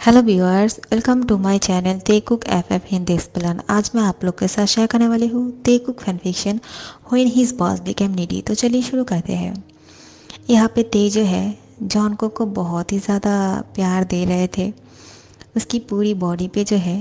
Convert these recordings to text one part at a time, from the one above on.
Hello viewers, welcome to my channel ते cook F Hindi explain. आज मैं आप लोग के साथ शेयर करने वाली हूँ ते cook fan fiction when his boss became needy. तो चलिए शुरू करते हैं। यहाँ पे ते जो है जॉन को बहुत ही ज़्यादा प्यार दे रहे थे। उसकी पूरी बॉडी पे जो है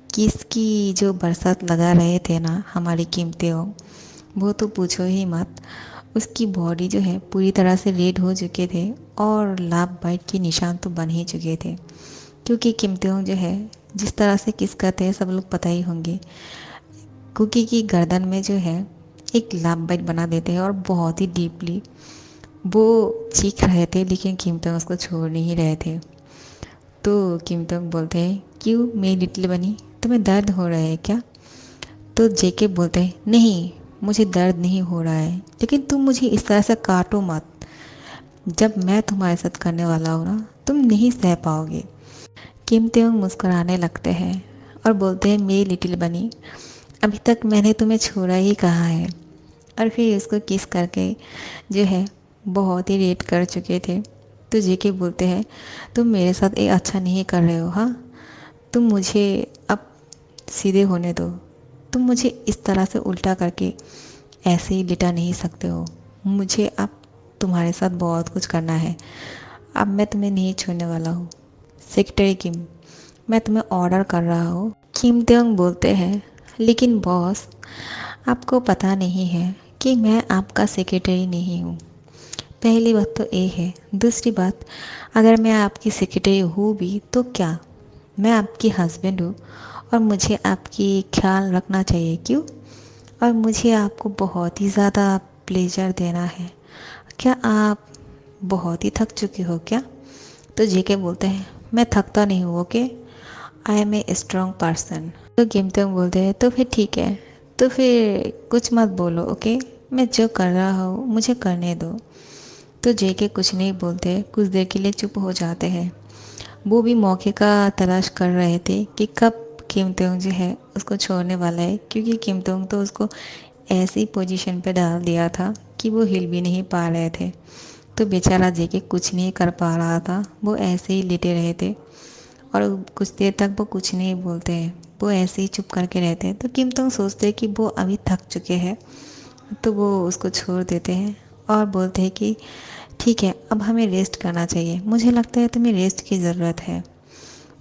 किस की जो बरसात लगा रहे थे ना हमारी कीमतें हो, वो तो पूछो ही मत। उसकी बॉडी जो है पूरी तरह से रेड हो चुके थे और लाभ बाइट के निशान तो बन ही चुके थे, क्योंकि कीमतें जो है जिस तरह से किस करते हैं सब लोग पता ही होंगे। कुकी की गर्दन में जो है एक लाभ बाइट बना देते हैं और बहुत ही डीपली वो चीख रहे थे, लेकिन कीमतें उसको छोड़ नहीं रहे थे। तो कीमतें बोलते हैं, क्यों मेरी लिटिल बनी, तुम्हें दर्द हो रहा है क्या? तो जेके बोलते हैं, नहीं मुझे दर्द नहीं हो रहा है, लेकिन तुम मुझे इस तरह से काटो मत। जब मैं तुम्हारे साथ करने वाला हूँ ना, तुम नहीं सह पाओगे। किम त्योंग मुस्कुराने लगते हैं और बोलते हैं, मेरी लिटिल बनी, अभी तक मैंने तुम्हें छोड़ा ही कहा है। और फिर उसको किस करके जो है बहुत ही रेट कर चुके थे। तो जेके बोलते हैं, तुम मेरे साथ ये अच्छा नहीं कर रहे हो। हाँ, तुम मुझे अब सीधे होने दो। तुम मुझे इस तरह से उल्टा करके ऐसे ही लिटा नहीं सकते हो। मुझे अब तुम्हारे साथ बहुत कुछ करना है। अब मैं तुम्हें नहीं छोड़ने वाला हूँ। सेक्रेटरी किम, मैं तुम्हें ऑर्डर कर रहा हूँ। किम त्योंग बोलते हैं, लेकिन बॉस आपको पता नहीं है कि मैं आपका सेक्रेटरी नहीं हूँ। पहली बात तो ये है। दूसरी बात, अगर मैं आपकी सेक्रेटरी हूँ भी तो क्या, मैं आपकी हस्बैंड हूँ और मुझे आपकी ख्याल रखना चाहिए। क्यों? और मुझे आपको बहुत ही ज़्यादा प्लेजर देना है। क्या आप बहुत ही थक चुके हो क्या? तो जेके बोलते हैं, मैं थकता नहीं हूँ, okay, I am a strong person. तो किमतोंग बोलते हैं, तो फिर ठीक है, तो फिर कुछ मत बोलो, ओके, मैं जो कर रहा हूँ मुझे करने दो। तो जेके कुछ नहीं बोलते, कुछ देर के लिए चुप हो जाते हैं। वो भी मौके का तलाश कर रहे थे कि कब किमतोंग जो है उसको छोड़ने वाला है, क्योंकि किमतोंग तो उसको ऐसी पोजीशन पे डाल दिया था कि वो हिल भी नहीं पा रहे थे। तो बेचारा जेके कुछ नहीं कर पा रहा था, वो ऐसे ही लेटे रहे थे और कुछ देर तक वो कुछ नहीं बोलते हैं, वो ऐसे ही चुप करके रहते हैं। तो किम तोंग सोचते हैं कि वो अभी थक चुके हैं, तो वो उसको छोड़ देते हैं और बोलते हैं कि ठीक है, अब हमें रेस्ट करना चाहिए, मुझे लगता है तुम्हें रेस्ट की ज़रूरत है।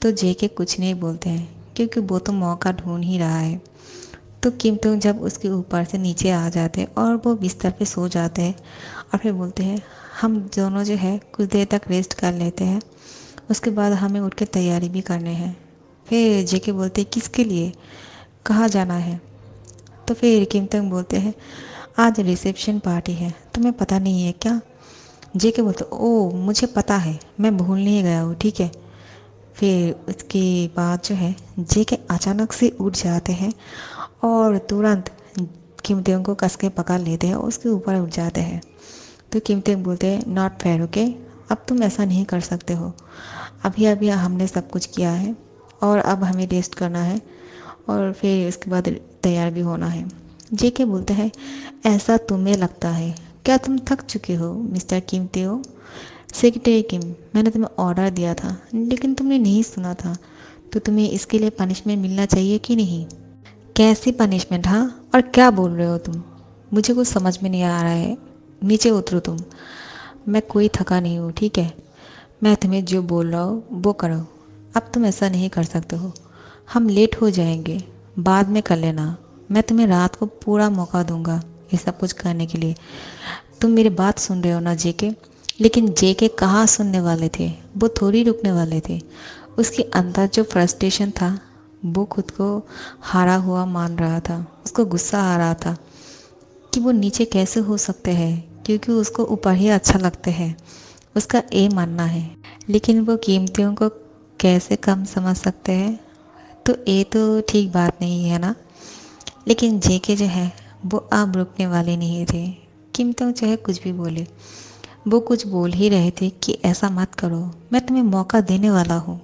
तो जेके कुछ नहीं बोलते हैं, क्योंकि वो तो मौका ढूंढ ही रहा है। तो किम तोंग जब उसके ऊपर से नीचे आ जाते हैं और वो बिस्तर पे सो जाते हैं और फिर बोलते हैं, हम दोनों जो है कुछ देर तक रेस्ट कर लेते हैं, उसके बाद हमें उठ के तैयारी भी करने हैं। फिर जेके बोलते हैं, किसके लिए, कहाँ जाना है? तो फिर किम तंग बोलते हैं, आज रिसेप्शन पार्टी है, तुम्हें पता नहीं है क्या? जेके बोलते, ओ मुझे पता है, मैं भूल नहीं गया हूँ, ठीक है। फिर उसके बाद जो है जेके अचानक से उठ जाते हैं और तुरंत किम तंग को कस के पकड़ लेते हैं और उसके ऊपर उठ जाते हैं। तो किम तंग बोलते हैं, नॉट फेयर, ओके, अब तुम ऐसा नहीं कर सकते हो। अभी अभी हमने सब कुछ किया है और अब हमें रेस्ट करना है और फिर उसके बाद तैयार भी होना है। जेके बोलते हैं, ऐसा तुम्हें लगता है, क्या तुम थक चुके हो मिस्टर किमते हो? सेक्रेटरी किम, मैंने तुम्हें ऑर्डर दिया था लेकिन तुमने नहीं सुना था, तो तुम्हें इसके लिए पनिशमेंट मिलना चाहिए कि नहीं? कैसी पनिशमेंट? हाँ, और क्या बोल रहे हो तुम? मुझे कुछ समझ में नहीं आ रहा है। नीचे उतरो तुम। मैं कोई थका नहीं हूँ, ठीक है। मैं तुम्हें जो बोल रहा हूँ वो करो। अब तुम ऐसा नहीं कर सकते हो, हम लेट हो जाएंगे, बाद में कर लेना। मैं तुम्हें रात को पूरा मौका दूंगा ये सब कुछ करने के लिए। तुम मेरी बात सुन रहे हो ना जेके? लेकिन जेके कहाँ सुनने वाले थे, वो थोड़ी रुकने वाले थे। उसके अंदर जो फ्रस्ट्रेशन था, वो खुद को हारा हुआ मान रहा था। उसको गुस्सा आ रहा था कि वो नीचे कैसे हो सकते हैं, क्योंकि उसको ऊपर ही अच्छा लगते हैं, उसका ये मानना है। लेकिन वो कीमतियों को कैसे कम समझ सकते हैं, तो ये तो ठीक बात नहीं है ना। लेकिन जेके जो है वो अब रुकने वाले नहीं थे। कीमतियों चाहे कुछ भी बोले, वो कुछ बोल ही रहे थे कि ऐसा मत करो, मैं तुम्हें मौका देने वाला हूँ,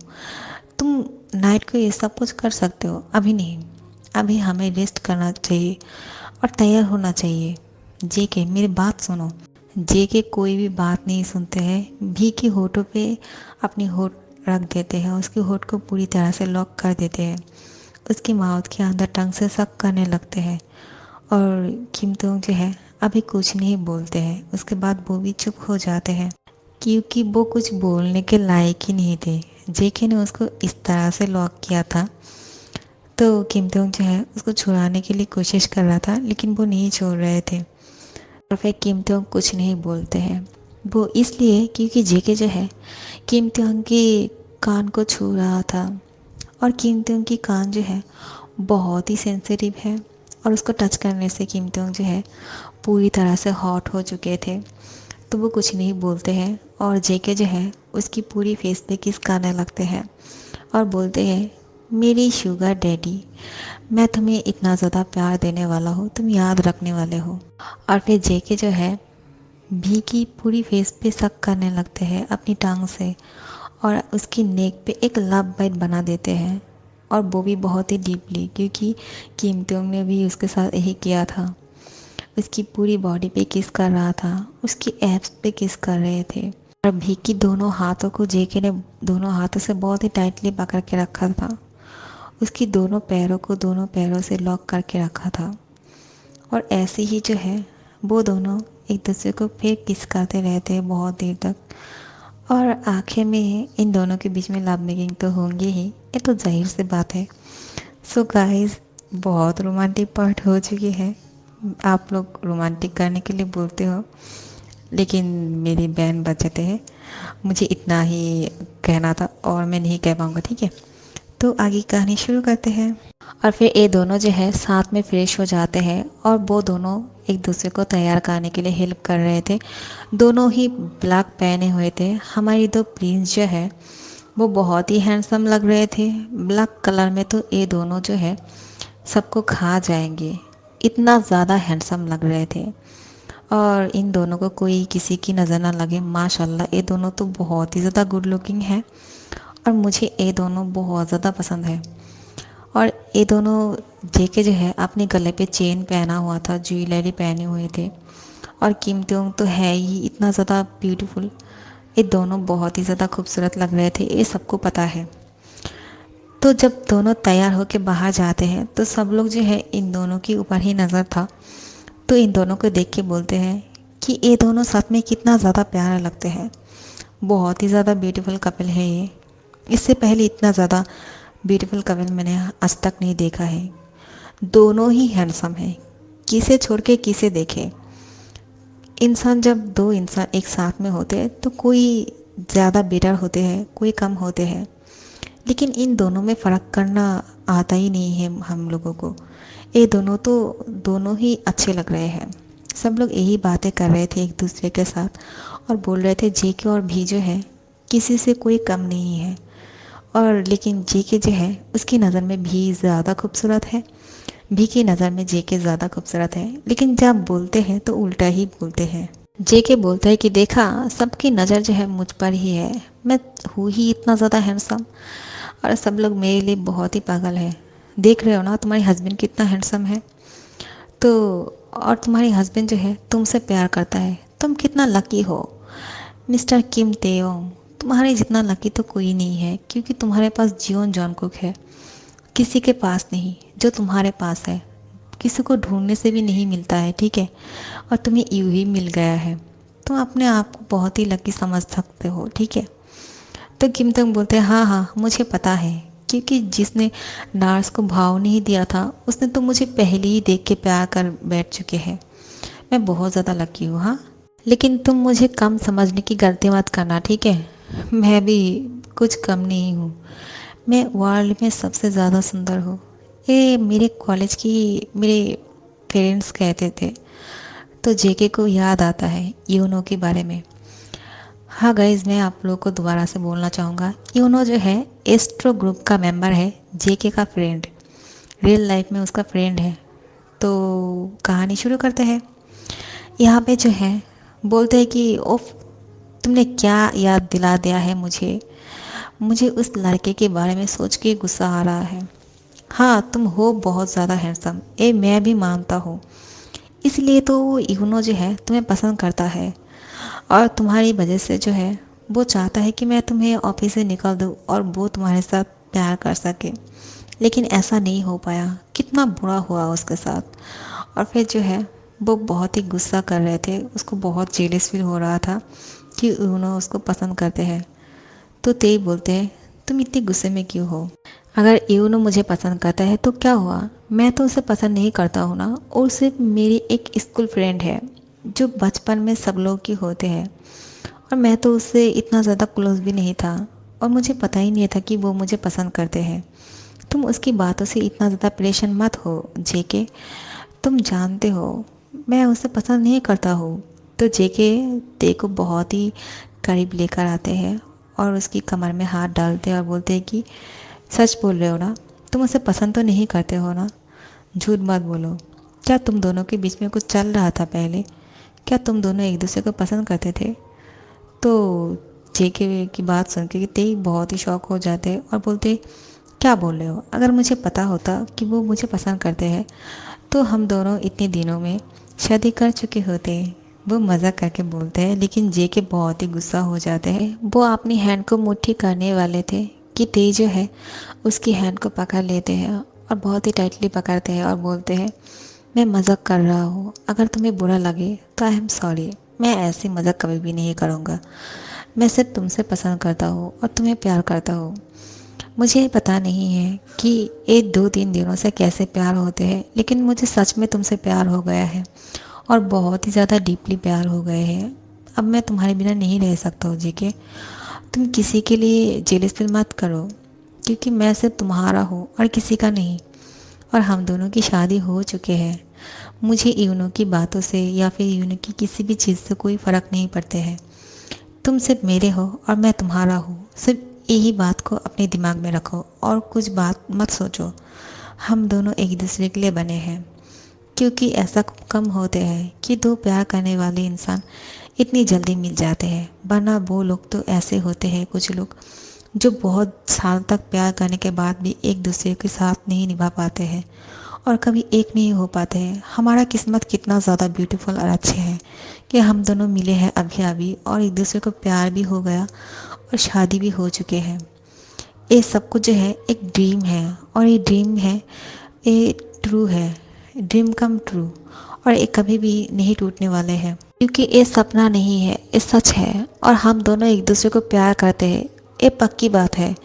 तुम नाइट को ये सब कुछ कर सकते हो, अभी नहीं, अभी हमें रेस्ट करना चाहिए और तैयार होना चाहिए। जेके मेरी बात सुनो। जेके कोई भी बात नहीं सुनते हैं, भी के होठों पे अपनी होठ रख देते हैं, उसकी होठ को पूरी तरह से लॉक कर देते हैं, उसकी माउथ के अंदर टंग से सक करने लगते हैं। और किम दोंग जो है अभी कुछ नहीं बोलते हैं। उसके बाद वो भी चुप हो जाते हैं क्योंकि वो कुछ बोलने के लायक ही नहीं थे। जेके ने उसको इस तरह से लॉक किया था, तो किम दोंग जो है उसको छुड़ाने के लिए कोशिश कर रहा था, लेकिन वो नहीं छोड़ रहे थे। और फिर किम दोंग कुछ नहीं बोलते हैं। वो इसलिए क्योंकि जेके जो है किम दोंग के कान को छू रहा था, और किम दोंग की कान जो है बहुत ही सेंसिटिव है, और उसको टच करने से किम दोंग जो है पूरी तरह से हॉट हो चुके थे। तो वो कुछ नहीं बोलते हैं, और जेके जो है उसकी पूरी फेस पे किस करने लगते हैं और बोलते हैं, मेरी शुगर डैडी, मैं तुम्हें इतना ज़्यादा प्यार देने वाला हूँ, तुम याद रखने वाले हो। और फिर जेके जो है भी की पूरी फेस पे सक करने लगते हैं अपनी टांग से, और उसकी नेक पे एक लव बाइट बना देते हैं, और वो भी बहुत ही डीपली, क्योंकि किम दोंग ने भी उसके साथ यही किया था। उसकी पूरी बॉडी पे किस कर रहा था, उसकी एब्स पे किस कर रहे थे। और भी की दोनों हाथों को जेके ने दोनों हाथों से बहुत ही टाइटली पकड़ के रखा था। उसकी दोनों पैरों को दोनों पैरों से लॉक करके रखा था, और ऐसे ही जो है वो दोनों एक दूसरे को फिर किस करते रहते हैं बहुत देर तक। और आखिर में इन दोनों के बीच में लव मेकिंग तो होंगी ही, ये तो जाहिर सी बात है। सो गाइस, बहुत रोमांटिक पार्ट हो चुकी है। आप लोग रोमांटिक करने के लिए बोलते हो, लेकिन मेरी बहन बचाते हैं, मुझे इतना ही कहना था और मैं नहीं कह पाऊँगा, ठीक है। तो आगे कहानी शुरू करते हैं। और फिर ये दोनों जो है साथ में फ्रेश हो जाते हैं, और वो दोनों एक दूसरे को तैयार करने के लिए हेल्प कर रहे थे। दोनों ही ब्लैक पहने हुए थे। हमारी दो प्रिंस जो है वो बहुत ही हैंडसम लग रहे थे ब्लैक कलर में, तो ये दोनों जो है सबको खा जाएंगे, इतना ज़्यादा हैंडसम लग रहे थे। और इन दोनों को कोई किसी की नज़र ना लगे, माशाल्लाह ये दोनों तो बहुत ही ज़्यादा गुड लुकिंग है, और मुझे ये दोनों बहुत ज़्यादा पसंद है। और ये दोनों जेके जो है अपने गले पे चेन पहना हुआ था, ज्वेलरी पहने हुए थे, और किम दोंग तो है ही इतना ज़्यादा ब्यूटीफुल। ये दोनों बहुत ही ज़्यादा खूबसूरत लग रहे थे, ये सबको पता है। तो जब दोनों तैयार होकर बाहर जाते हैं तो सब लोग जो है इन दोनों के ऊपर ही नज़र था, तो इन दोनों को देख के बोलते हैं कि ये दोनों साथ में कितना ज़्यादा प्यारा लगते हैं, बहुत ही ज़्यादा ब्यूटीफुल कपल है ये। इससे पहले इतना ज़्यादा ब्यूटीफुल कपल मैंने आज तक नहीं देखा है। दोनों ही हैंडसम है, किसे छोड़ के किसे देखे। इंसान जब दो इंसान एक साथ में होते हैं तो कोई ज़्यादा बेटर होते हैं, कोई कम होते हैं, लेकिन इन दोनों में फ़र्क करना आता ही नहीं है हम लोगों को। ये दोनों तो दोनों ही अच्छे लग रहे हैं। सब लोग यही बातें कर रहे थे एक दूसरे के साथ, और बोल रहे थे जेके और भी जो है किसी से कोई कम नहीं है। और लेकिन जेके जो है उसकी नज़र में भी ज़्यादा खूबसूरत है, भी की नज़र में जेके ज़्यादा खूबसूरत है, लेकिन जब बोलते हैं तो उल्टा ही बोलते हैं। जेके बोलता है कि देखा, सबकी नज़र जो है मुझ पर ही है, मैं हूँ ही इतना ज़्यादा हैंडसम, और सब लोग मेरे लिए बहुत ही पागल है। देख रहे हो ना तुम्हारे हस्बैंड कितना हैंडसम है, तो और तुम्हारे हस्बैंड जो है तुमसे प्यार करता है, तुम कितना लकी हो मिस्टर किम तेओंग। तुम्हारे जितना लकी तो कोई नहीं है, क्योंकि तुम्हारे पास जियोन जॉनकुक है, किसी के पास नहीं जो तुम्हारे पास है, किसी को ढूंढने से भी नहीं मिलता है, ठीक है, और तुम्हें यूं ही मिल गया है। तुम अपने आप को बहुत ही लकी समझ सकते हो, ठीक है। तो किम तंग बोलते हैं, हाँ हाँ मुझे पता है, क्योंकि जिसने नार्स को भाव नहीं दिया था उसने तो मुझे पहले ही देख के प्यार कर बैठ चुके हैं। मैं बहुत ज़्यादा लकी हूँ, हाँ। लेकिन तुम मुझे कम समझने की गलती मत करना, ठीक है। मैं भी कुछ कम नहीं हूँ, मैं वर्ल्ड में सबसे ज़्यादा सुंदर हूँ, ये मेरे कॉलेज की मेरे पेरेंट्स कहते थे। तो जेके को याद आता है यूनो के बारे में। हाँ गाइज, मैं आप लोगों को दोबारा से बोलना चाहूँगा, यूनो जो है एस्ट्रो ग्रुप का मेंबर है, जेके का फ्रेंड, रियल लाइफ में उसका फ्रेंड है। तो कहानी शुरू करते हैं। यहाँ पे जो है बोलते हैं कि ओफ, तुमने क्या याद दिला दिया है मुझे, मुझे उस लड़के के बारे में सोच के गुस्सा आ रहा है। हाँ तुम हो बहुत ज़्यादा हैंडसम, ये मैं भी मानता हूँ, इसलिए तो यूनो जो है तुम्हें पसंद करता है, और तुम्हारी वजह से जो है वो चाहता है कि मैं तुम्हें ऑफिस से निकाल दूँ और वो तुम्हारे साथ प्यार कर सके, लेकिन ऐसा नहीं हो पाया। कितना बुरा हुआ उसके साथ। और फिर जो है वो बहुत ही गुस्सा कर रहे थे, उसको बहुत जेलस फील हो रहा था कि उन्होंने उसको पसंद करते हैं। तो तेई बोलते हैं, तुम इतनी गुस्से में क्यों हो? अगर यूनो मुझे पसंद करता है तो क्या हुआ? मैं तो उसे पसंद नहीं करता हूँ ना, और सिर्फ मेरी एक स्कूल फ्रेंड है जो बचपन में सब लोग की होते हैं, और मैं तो उससे इतना ज़्यादा क्लोज भी नहीं था, और मुझे पता ही नहीं था कि वो मुझे पसंद करते हैं। तुम उसकी बातों से इतना ज़्यादा परेशान मत हो जेके, तुम जानते हो मैं उसे पसंद नहीं करता हूँ। तो जेके ते को बहुत ही करीब लेकर आते हैं और उसकी कमर में हाथ डालते हैं और बोलते हैं कि सच बोल रहे हो ना, तुम उसे पसंद तो नहीं करते हो ना? झूठ मत बोलो। क्या तुम दोनों के बीच में कुछ चल रहा था पहले? क्या तुम दोनों एक दूसरे को पसंद करते थे? तो जेके की बात सुन के ते बहुत ही शौक हो जाते और बोलते, क्या बोल रहे हो? अगर मुझे पता होता कि वो मुझे पसंद करते हैं तो हम दोनों इतने दिनों में शादी कर चुके होते। वो मज़ाक करके बोलते हैं, लेकिन जेके बहुत ही गुस्सा हो जाते हैं। वो अपनी हैंड को मुट्ठी करने वाले थे कि ते जो है उसकी हैंड को पकड़ लेते हैं और बहुत ही टाइटली पकड़ते हैं और बोलते हैं, मैं मज़ाक कर रहा हूँ, अगर तुम्हें बुरा लगे तो आई एम सॉरी। मैं ऐसी मज़ाक कभी भी नहीं करूँगा। मैं सिर्फ तुमसे पसंद करता हूँ और तुम्हें प्यार करता हूँ। मुझे पता नहीं है कि ये 2-3 दिनों से कैसे प्यार होते हैं, लेकिन मुझे सच में तुमसे प्यार हो गया है और बहुत ही ज़्यादा डीपली प्यार हो गए हैं। अब मैं तुम्हारे बिना नहीं रह सकता हूँ जेके। तुम किसी के लिए जेलस फील मत करो, क्योंकि मैं सिर्फ तुम्हारा हूँ और किसी का नहीं, और हम दोनों की शादी हो चुके हैं। मुझे यूनो की बातों से या फिर यूनो की किसी भी चीज़ से कोई फ़र्क नहीं पड़ते हैं। तुम सिर्फ मेरे हो और मैं तुम्हारा हूँ। सिर्फ यही बात को अपने दिमाग में रखो और कुछ बात मत सोचो। हम दोनों एक दूसरे के लिए बने हैं, क्योंकि ऐसा कम होते हैं कि दो प्यार करने वाले इंसान इतनी जल्दी मिल जाते हैं। वरना वो लोग तो ऐसे होते हैं, कुछ लोग जो बहुत साल तक प्यार करने के बाद भी एक दूसरे के साथ नहीं निभा पाते हैं और कभी एक नहीं हो पाते हैं। हमारा किस्मत कितना ज़्यादा ब्यूटीफुल और अच्छे हैं कि हम दोनों मिले हैं अभी अभी और एक दूसरे को प्यार भी हो गया और शादी भी हो चुके हैं। ये सब कुछ जो है एक ड्रीम है, और ये ड्रीम है, ये ट्रू है, ड्रीम कम ट्रू, और ये कभी भी नहीं टूटने वाले हैं, क्योंकि ये सपना नहीं है, ये सच है। और हम दोनों एक दूसरे को प्यार करते हैं, ये पक्की बात है।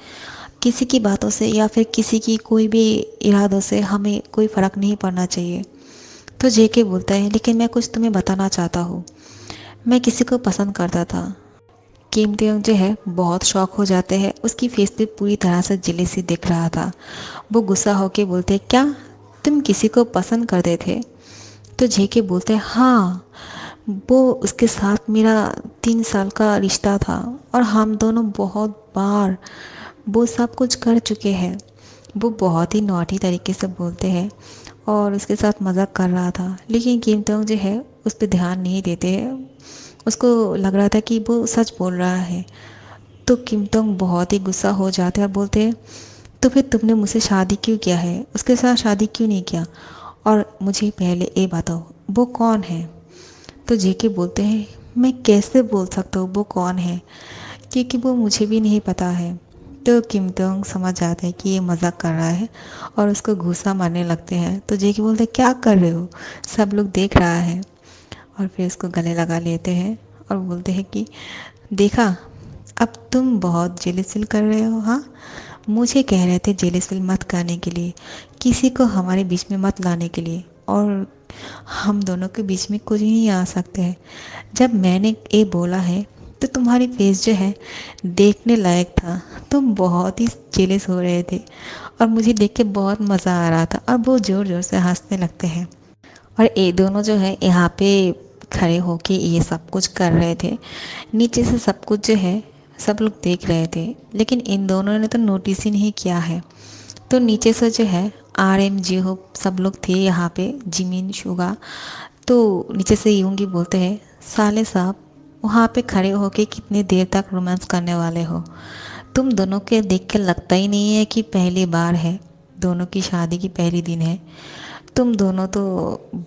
किसी की बातों से या फिर किसी की कोई भी इरादों से हमें कोई फ़र्क नहीं पड़ना चाहिए। तो जेके बोलता है, लेकिन मैं कुछ तुम्हें बताना चाहता हूँ। मैं किसी को पसंद करता था। किम तेयोंग जो है बहुत शौक हो जाते हैं, उसकी फेस पे पूरी तरह से जेलेसी दिख रहा था। वो गुस्सा होके बोलते, क्या तुम किसी को पसंद करते थे? तो जेके बोलते, हाँ, वो उसके साथ मेरा 3 साल का रिश्ता था और हम दोनों बहुत बार वो सब कुछ कर चुके हैं। वो बहुत ही नॉटी तरीके से बोलते हैं और उसके साथ मजाक कर रहा था, लेकिन किम तोंग जो है उस पर ध्यान नहीं देते हैं। उसको लग रहा था कि वो सच बोल रहा है। तो किम तोंग बहुत ही गुस्सा हो जाते हैं और बोलते हैं, तो फिर तुमने मुझसे शादी क्यों किया है, उसके साथ शादी क्यों नहीं किया? और मुझे पहले ये बताओ, वो कौन है? तो जेके बोलते हैं, मैं कैसे बोल सकता हूँ वो कौन है, क्योंकि वो मुझे भी नहीं पता है। तो किम तोंग समझ जाते हैं कि ये मजाक कर रहा है और उसको घूंसा मारने लगते हैं। तो जेके बोलते हैं, क्या कर रहे हो, सब लोग देख रहा है। और फिर उसको गले लगा लेते हैं और बोलते हैं कि देखा, अब तुम बहुत जेलस फील कर रहे हो। हाँ, मुझे कह रहे थे जेलस फील मत करने के लिए, किसी को हमारे बीच में मत लाने के लिए, और हम दोनों के बीच में कुछ नहीं आ सकते हैं। जब मैंने ये बोला है तो तुम्हारी फेस जो है देखने लायक था। तुम बहुत ही जेलस हो रहे थे और मुझे देख के बहुत मज़ा आ रहा था, और वो ज़ोर ज़ोर से हंसने लगते हैं। और ये दोनों जो है यहाँ पे खड़े होके ये सब कुछ कर रहे थे। नीचे से सब कुछ जो है सब लोग देख रहे थे, लेकिन इन दोनों ने तो नोटिस ही नहीं किया है। तो नीचे से जो है RM जी हो सब लोग थे यहाँ पे, जिमिन शुगा। तो नीचे से यूंगी बोलते हैं, साले साहब वहाँ पे खड़े होके कितनी देर तक रोमांस करने वाले हो? तुम दोनों के देख के लगता ही नहीं है कि पहली बार है, दोनों की शादी की पहली दिन है। तुम दोनों तो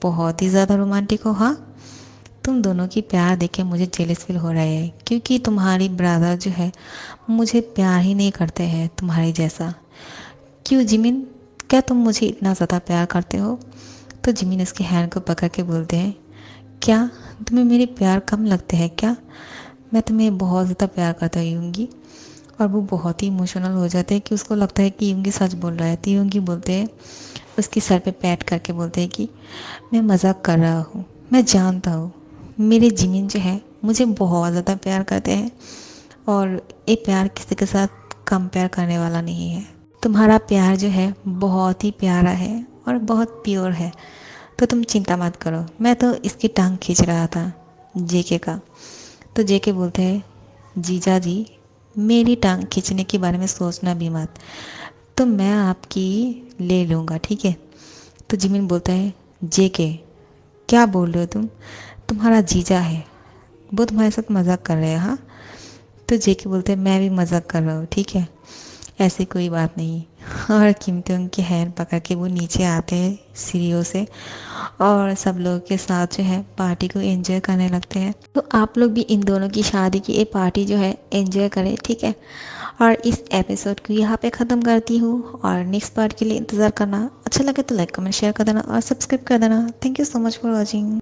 बहुत ही ज़्यादा रोमांटिक हो। हाँ, तुम दोनों की प्यार देख के मुझे जेलस फील हो रहा है, क्योंकि तुम्हारी ब्रदर जो है मुझे प्यार ही नहीं करते हैं तुम्हारी जैसा। क्यों जिमिन, क्या तुम मुझे इतना ज़्यादा प्यार करते हो? तो जिमिन उसके हैंड को पकड़ के बोलते हैं, क्या तुम्हें मेरे प्यार कम लगते हैं क्या? मैं तुम्हें बहुत ज़्यादा प्यार करता हूँ यूंगी। और वो बहुत ही इमोशनल हो जाते हैं कि उसको लगता है कि यूंगी सच बोल रहा है। तो यूंगी बोलते हैं, उसकी सर पे पैट करके बोलते हैं कि मैं मजाक कर रहा हूँ, मैं जानता हूँ मेरे जिमिन जो है मुझे बहुत ज़्यादा प्यार करते हैं, और ये प्यार किसी के साथ कंपेयर करने वाला नहीं है। तुम्हारा प्यार जो है बहुत ही प्यारा है और बहुत प्योर है, तो तुम चिंता मत करो। मैं तो इसकी टांग खींच रहा था, जेके का। तो जेके बोलते हैं, जीजा जी मेरी टांग खींचने के बारे में सोचना भी मत, तो मैं आपकी ले लूँगा, ठीक है। तो जिमिन बोलता है, जेके क्या बोल रहे हो तुम? तुम्हारा जीजा है, वो तुम्हारे साथ मजाक कर रहे हैं, हाँ? तो जेके बोलते हैं, मैं भी मजाक कर रहा हूँ, ठीक है, ऐसी कोई बात नहीं। और किमते उनके हैंड पकड़ के वो नीचे आते हैं सीढ़ियों से, और सब लोगों के साथ जो है पार्टी को एंजॉय करने लगते हैं। तो आप लोग भी इन दोनों की शादी की ये पार्टी जो है एंजॉय करें, ठीक है। और इस एपिसोड को यहाँ पे ख़त्म करती हूँ, और नेक्स्ट पार्ट के लिए इंतज़ार करना। अच्छा लगे तो लाइक कमेंट शेयर कर देना और सब्सक्राइब कर देना। Thank you so much for watching.